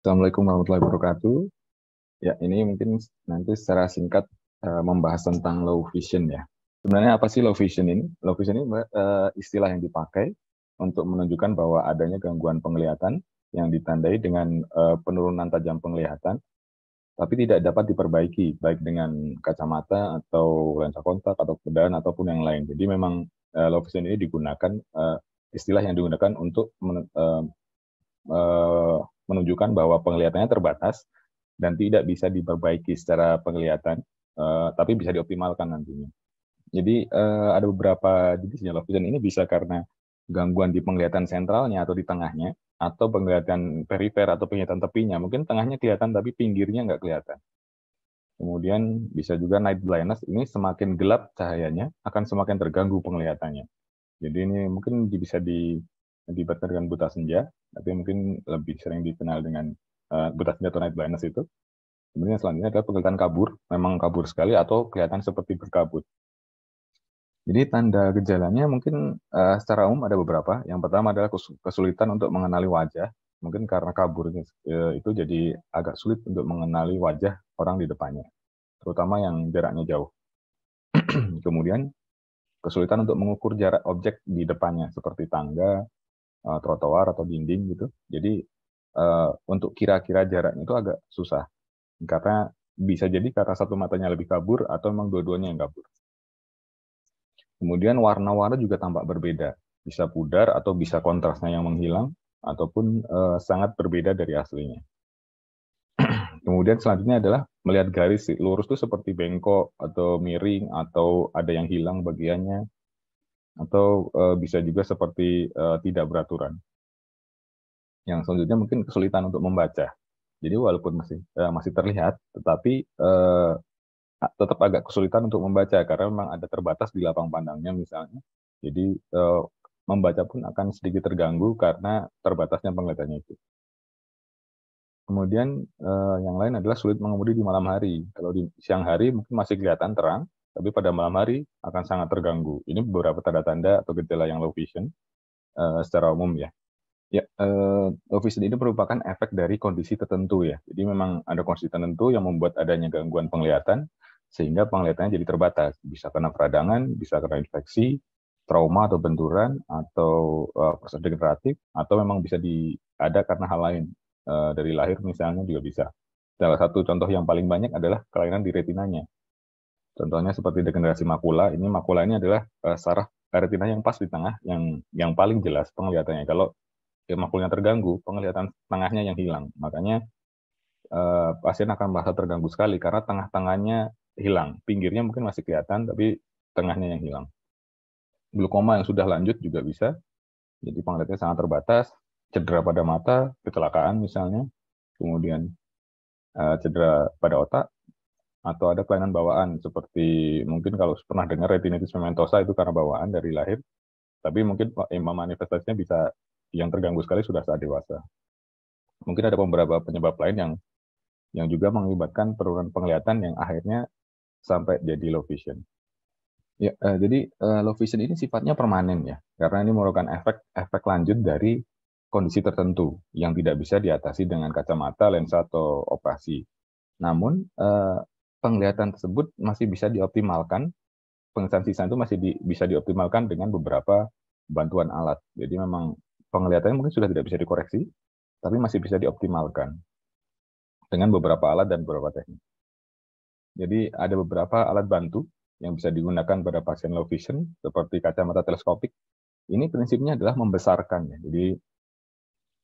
Assalamualaikum warahmatullahi wabarakatuh. Ya, ini mungkin nanti secara singkat membahas tentang low vision ya. Sebenarnya apa sih low vision ini? Low vision ini istilah yang dipakai untuk menunjukkan bahwa adanya gangguan penglihatan yang ditandai dengan penurunan tajam penglihatan, tapi tidak dapat diperbaiki baik dengan kacamata atau lensa kontak atau pedan ataupun yang lain. Jadi memang low vision ini digunakan istilah yang digunakan untuk eh, menunjukkan bahwa penglihatannya terbatas dan tidak bisa diperbaiki secara penglihatan, tapi bisa dioptimalkan nantinya. Jadi ada beberapa jenisnya low vision ini bisa karena gangguan di penglihatan sentralnya atau di tengahnya, atau penglihatan perifer atau penglihatan tepinya. Mungkin tengahnya kelihatan tapi pinggirnya nggak kelihatan. Kemudian bisa juga night blindness, ini semakin gelap cahayanya akan semakin terganggu penglihatannya. Jadi ini mungkin bisa diibaratkan dengan buta senja, tapi mungkin lebih sering dikenal dengan buta senja atau night blindness itu. Kemudian selanjutnya adalah penglihatan kabur, memang kabur sekali atau kelihatan seperti berkabut. Jadi tanda gejalanya mungkin secara umum ada beberapa. Yang pertama adalah kesulitan untuk mengenali wajah. Mungkin karena kaburnya itu jadi agak sulit untuk mengenali wajah orang di depannya, terutama yang jaraknya jauh. Kemudian kesulitan untuk mengukur jarak objek di depannya, seperti tangga, trotoar atau dinding gitu. Jadi untuk kira-kira jaraknya itu agak susah karena bisa jadi karena satu matanya lebih kabur atau memang dua-duanya yang kabur. Kemudian warna-warna juga tampak berbeda, bisa pudar atau bisa kontrasnya yang menghilang ataupun sangat berbeda dari aslinya. Kemudian selanjutnya adalah melihat garis lurus itu seperti bengkok atau miring atau ada yang hilang bagiannya, atau bisa juga seperti tidak beraturan. Yang selanjutnya mungkin kesulitan untuk membaca. Jadi walaupun masih terlihat, tetapi tetap agak kesulitan untuk membaca karena memang ada terbatas di lapang pandangnya misalnya. Jadi membaca pun akan sedikit terganggu karena terbatasnya penglihatannya itu. Kemudian yang lain adalah sulit mengemudi di malam hari. Kalau di siang hari mungkin masih kelihatan terang, tapi pada malam hari akan sangat terganggu. Ini beberapa tanda-tanda atau gejala yang low vision secara umum ya. Ya, low vision ini merupakan efek dari kondisi tertentu ya. Jadi memang ada kondisi tertentu yang membuat adanya gangguan penglihatan, sehingga penglihatannya jadi terbatas. Bisa karena peradangan, bisa karena infeksi, trauma atau benturan, atau proses degeneratif, atau memang bisa ada karena hal lain. Dari lahir misalnya juga bisa. Salah satu contoh yang paling banyak adalah kelainan di retinanya. Contohnya seperti degenerasi makula. Ini makula ini adalah saraf retina yang pas di tengah, yang paling jelas penglihatannya. Kalau makulnya terganggu, penglihatan tengahnya yang hilang. Makanya pasien akan merasa terganggu sekali karena tengah-tengahnya hilang. Pinggirnya mungkin masih kelihatan, tapi tengahnya yang hilang. Glaukoma yang sudah lanjut juga bisa. Jadi penglihatannya sangat terbatas, cedera pada mata, kecelakaan misalnya, kemudian cedera pada otak, atau ada kelainan bawaan seperti mungkin kalau pernah dengar retinitis pigmentosa itu karena bawaan dari lahir, tapi mungkin manifestasinya bisa yang terganggu sekali sudah saat dewasa. Mungkin ada beberapa penyebab lain yang juga mengakibatkan penurunan penglihatan yang akhirnya sampai jadi low vision. Ya, jadi low vision ini sifatnya permanen ya, karena ini merupakan efek lanjut dari kondisi tertentu yang tidak bisa diatasi dengan kacamata, lensa atau operasi. Namun penglihatan tersebut masih bisa dioptimalkan, penglihatan sisa itu masih bisa dioptimalkan dengan beberapa bantuan alat. Jadi memang penglihatannya mungkin sudah tidak bisa dikoreksi, tapi masih bisa dioptimalkan dengan beberapa alat dan beberapa teknik. Jadi ada beberapa alat bantu yang bisa digunakan pada pasien low vision, seperti kacamata teleskopik. Ini prinsipnya adalah membesarkan ya. Jadi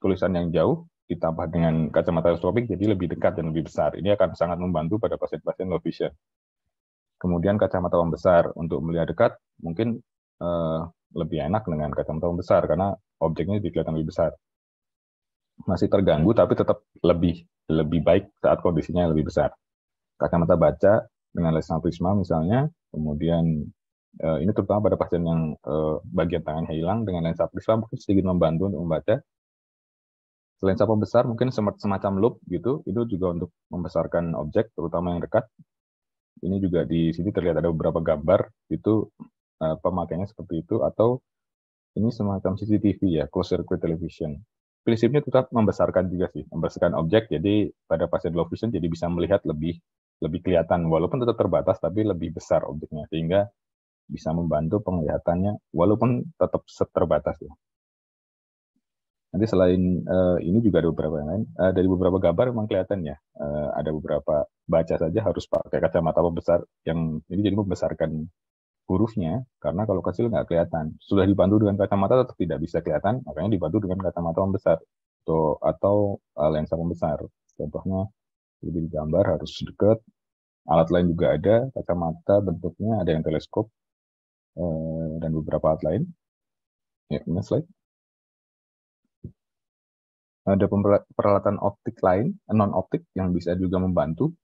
tulisan yang jauh ditambah dengan kacamata teleskopik jadi lebih dekat dan lebih besar. Ini akan sangat membantu pada pasien-pasien low vision. Kemudian kacamata pembesar untuk melihat dekat mungkin lebih enak dengan kacamata pembesar karena objeknya kelihatan lebih besar. Masih terganggu tapi tetap lebih baik saat kondisinya lebih besar. Kacamata baca dengan lensa prisma misalnya, kemudian ini terutama pada pasien yang bagian tangannya hilang, dengan lensa prisma mungkin sedikit membantu untuk membaca. Lensa pembesar mungkin semacam loop gitu, itu juga untuk membesarkan objek, terutama yang dekat. Ini juga di sini terlihat ada beberapa gambar, itu pemakaiannya seperti itu, atau ini semacam CCTV ya, closed circuit television. prinsipnya tetap membesarkan juga sih, membesarkan objek. Jadi pada pasien low vision jadi bisa melihat lebih kelihatan, walaupun tetap terbatas tapi lebih besar objeknya, sehingga bisa membantu penglihatannya walaupun tetap terbatas ya. Nanti selain ini juga ada beberapa yang lain. Dari beberapa gambar memang kelihatan ya, ada beberapa baca saja harus pakai kacamata pembesar yang ini jadi membesarkan hurufnya, karena kalau kecil nggak kelihatan. Sudah dibantu dengan kacamata tetap tidak bisa kelihatan, makanya dibantu dengan kacamata pembesar atau lensa pembesar. Contohnya di gambar harus dekat. Alat lain juga ada, kacamata bentuknya ada yang teleskop dan beberapa alat lain. Ya, ini slide. Ada peralatan optik lain, non-optik yang bisa juga membantu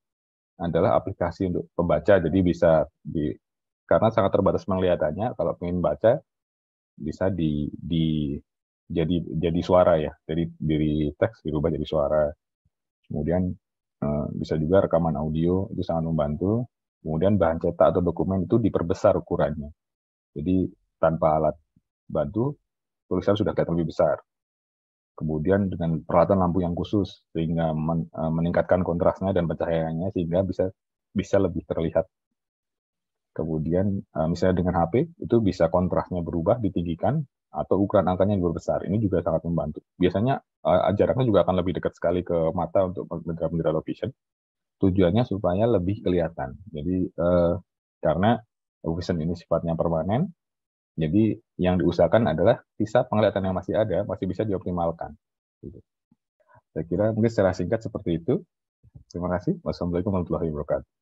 adalah aplikasi untuk pembaca. Jadi bisa karena sangat terbatas penglihatannya, kalau ingin baca bisa jadi suara ya, dari teks dirubah jadi suara. Kemudian bisa juga rekaman audio, itu sangat membantu. Kemudian bahan cetak atau dokumen itu diperbesar ukurannya. Jadi tanpa alat bantu, tulisan sudah kelihatan lebih besar. Kemudian dengan peralatan lampu yang khusus sehingga meningkatkan kontrasnya dan pencahayaannya sehingga bisa lebih terlihat. Kemudian misalnya dengan HP itu bisa kontrasnya berubah, ditinggikan atau ukuran angkanya diperbesar. Ini juga sangat membantu. Biasanya jaraknya juga akan lebih dekat sekali ke mata untuk bendera low vision. Tujuannya supaya lebih kelihatan. Jadi karena low vision ini sifatnya permanen, jadi yang diusahakan adalah sisa penglihatan yang masih ada masih bisa dioptimalkan. Saya kira mungkin secara singkat seperti itu. Terima kasih. Wassalamualaikum warahmatullahi wabarakatuh.